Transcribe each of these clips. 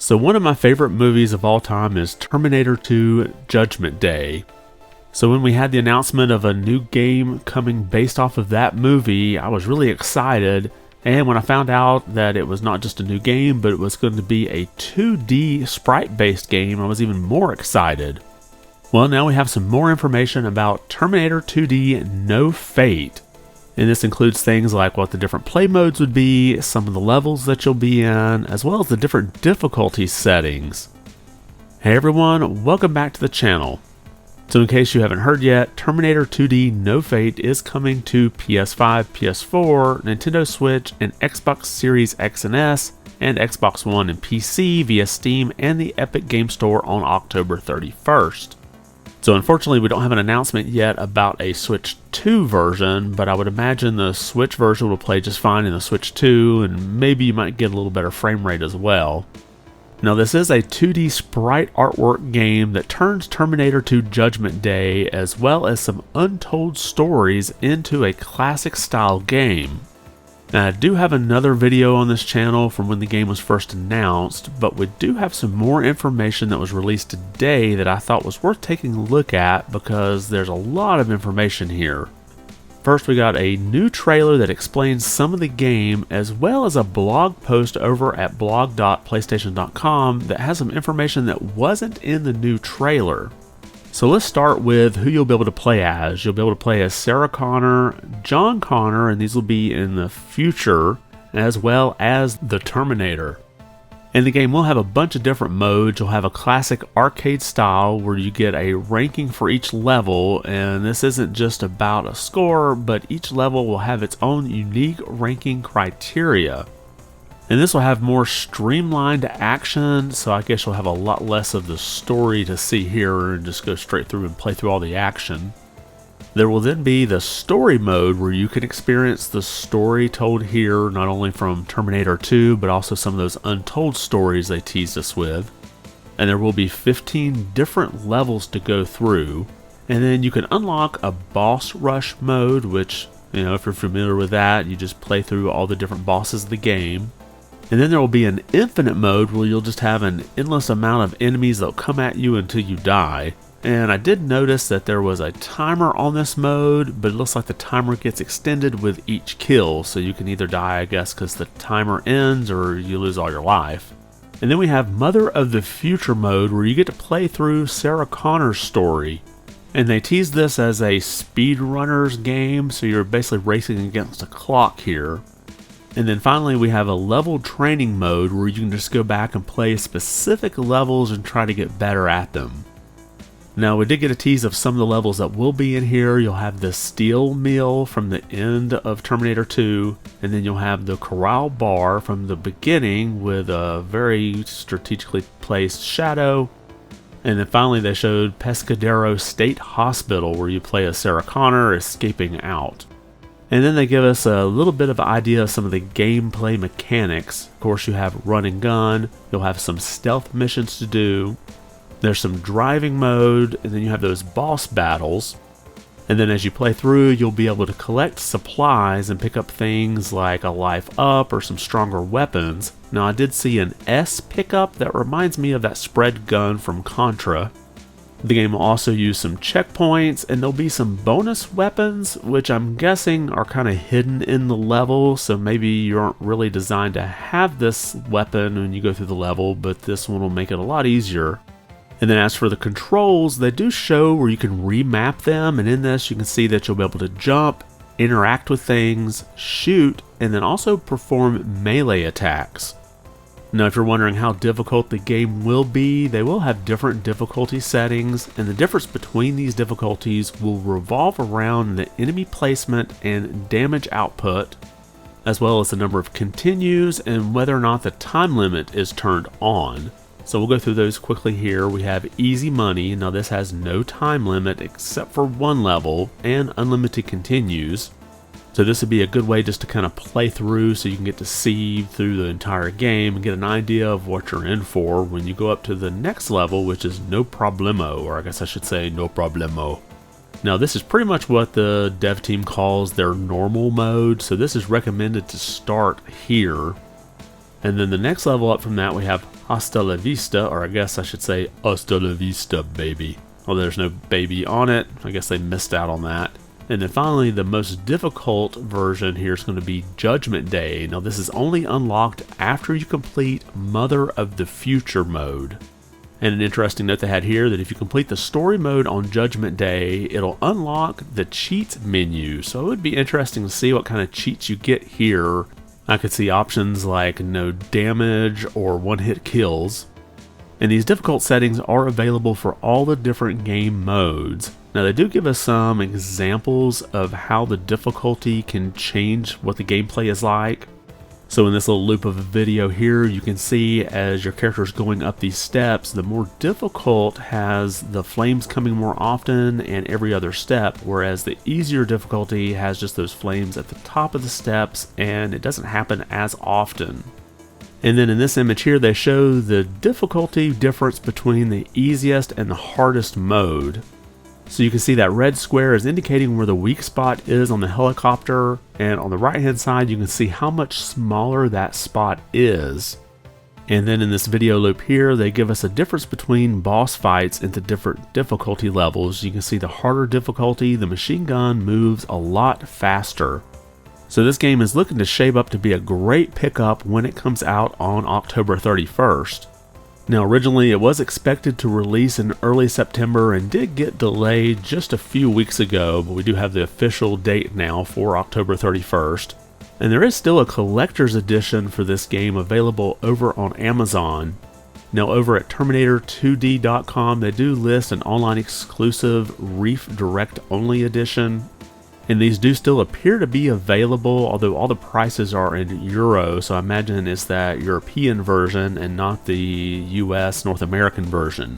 So one of my favorite movies of all time is Terminator 2 Judgment Day. So when we had the announcement of a new game coming based off of that movie, I was really excited. And when I found out that it was not just a new game, but it was going to be a 2D sprite-based game, I was even more excited. Well, now we have some more information about Terminator 2D No Fate. And this includes things like what the different play modes would be, some of the levels that you'll be in, as well as the different difficulty settings. Hey everyone, welcome back to the channel. So in case you haven't heard yet, Terminator 2D No Fate is coming to PS5, PS4, Nintendo Switch, and Xbox Series X and S, and Xbox One and PC via Steam and the Epic Game Store on October 31st. So unfortunately we don't have an announcement yet about a Switch 2 version, but I would imagine the Switch version will play just fine in the Switch 2, and maybe you might get a little better frame rate as well. Now this is a 2D sprite artwork game that turns Terminator 2 Judgment Day as well as some untold stories into a classic style game. Now I do have another video on this channel from when the game was first announced, but we do have some more information that was released today that I thought was worth taking a look at because there's a lot of information here. First, we got a new trailer that explains some of the game, as well as a blog post over at blog.playstation.com that has some information that wasn't in the new trailer. So let's start with who you'll be able to play as. You'll be able to play as Sarah Connor, John Connor, and these will be in the future, as well as the Terminator. And the game will have a bunch of different modes. You'll have a classic arcade style where you get a ranking for each level, and this isn't just about a score, but each level will have its own unique ranking criteria. And this will have more streamlined action, so I guess you'll have a lot less of the story to see here and just go straight through and play through all the action. There will then be the story mode where you can experience the story told here, not only from Terminator 2, but also some of those untold stories they teased us with. And there will be 15 different levels to go through. And then you can unlock a boss rush mode, which, if you're familiar with that, you just play through all the different bosses of the game. And then there will be an infinite mode where you'll just have an endless amount of enemies that'll come at you until you die. And I did notice that there was a timer on this mode, but it looks like the timer gets extended with each kill, so you can either die, I guess, because the timer ends, or you lose all your life. And then we have Mother of the Future mode, where you get to play through Sarah Connor's story. And they tease this as a speedrunners game, so you're basically racing against a clock here. And then finally we have a level training mode where you can just go back and play specific levels and try to get better at them. Now we did get a tease of some of the levels that will be in here. You'll have the steel mill from the end of Terminator 2, and then you'll have the corral bar from the beginning with a very strategically placed shadow. And then finally they showed Pescadero State Hospital where you play as Sarah Connor escaping out. And then they give us a little bit of an idea of some of the gameplay mechanics. Of course, you have run and gun, you'll have some stealth missions to do, there's some driving mode, and then you have those boss battles. And then as you play through, you'll be able to collect supplies and pick up things like a life up or some stronger weapons. Now I did see an S pickup that reminds me of that spread gun from Contra. The game will also use some checkpoints, and there'll be some bonus weapons, which I'm guessing are kind of hidden in the level, so maybe you aren't really designed to have this weapon when you go through the level, but this one will make it a lot easier. And then as for the controls, they do show where you can remap them, and in this you can see that you'll be able to jump, interact with things, shoot, and then also perform melee attacks. Now if you're wondering how difficult the game will be, they will have different difficulty settings, and the difference between these difficulties will revolve around the enemy placement and damage output, as well as the number of continues and whether or not the time limit is turned on. So we'll go through those quickly here. We have easy money. Now this has no time limit except for one level, and unlimited continues. So this would be a good way just to kind of play through so you can get to see through the entire game and get an idea of what you're in for when you go up to the next level, which is No Problemo, or I guess I should say No Problemo. Now this is pretty much what the dev team calls their normal mode, so this is recommended to start here. And then the next level up from that, we have Hasta La Vista, or I guess I should say Hasta La Vista, baby. Well, there's no baby on it. I guess they missed out on that. And then finally, the most difficult version here is going to be Judgment Day. Now, this is only unlocked after you complete Mother of the Future mode. And an interesting note they had here that if you complete the story mode on Judgment Day, it'll unlock the cheats menu. So it would be interesting to see what kind of cheats you get here. I could see options like no damage or one-hit kills. And these difficult settings are available for all the different game modes. Now they do give us some examples of how the difficulty can change what the gameplay is like. So in this little loop of a video here, you can see as your character is going up these steps, the more difficult has the flames coming more often and every other step, whereas the easier difficulty has just those flames at the top of the steps and it doesn't happen as often. And then in this image here, they show the difficulty difference between the easiest and the hardest mode. So you can see that red square is indicating where the weak spot is on the helicopter, and on the right hand side you can see how much smaller that spot is. And then in this video loop here, they give us a difference between boss fights into different difficulty levels. You can see the harder difficulty, the machine gun moves a lot faster. So this game is looking to shape up to be a great pickup when it comes out on October 31st. Now originally it was expected to release in early September and did get delayed just a few weeks ago, but we do have the official date now for October 31st. And there is still a collector's edition for this game available over on Amazon. Now over at Terminator2D.com they do list an online exclusive Reef Direct Only edition. And these do still appear to be available, although all the prices are in euro, so I imagine it's that European version and not the US North American version.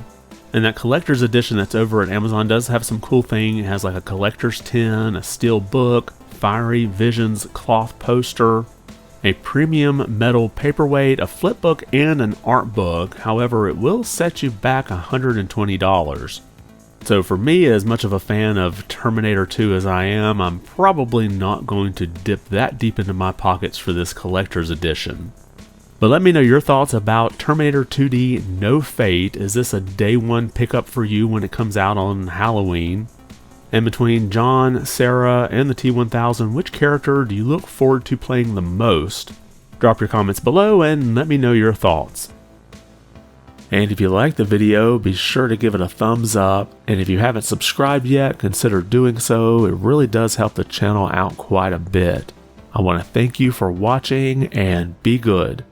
And that collector's edition that's over at Amazon does have some cool thing. It has like a collector's tin, a steel book, Fiery Visions cloth poster, a premium metal paperweight, a flip book, and an art book. However, it will set you back $120. So for me, as much of a fan of Terminator 2 as I am, I'm probably not going to dip that deep into my pockets for this collector's edition. But let me know your thoughts about Terminator 2D No Fate. Is this a day one pickup for you when it comes out on Halloween? And between John, Sarah, and the T-1000, which character do you look forward to playing the most? Drop your comments below and let me know your thoughts. And if you liked the video, be sure to give it a thumbs up. And if you haven't subscribed yet, consider doing so. It really does help the channel out quite a bit. I want to thank you for watching and be good.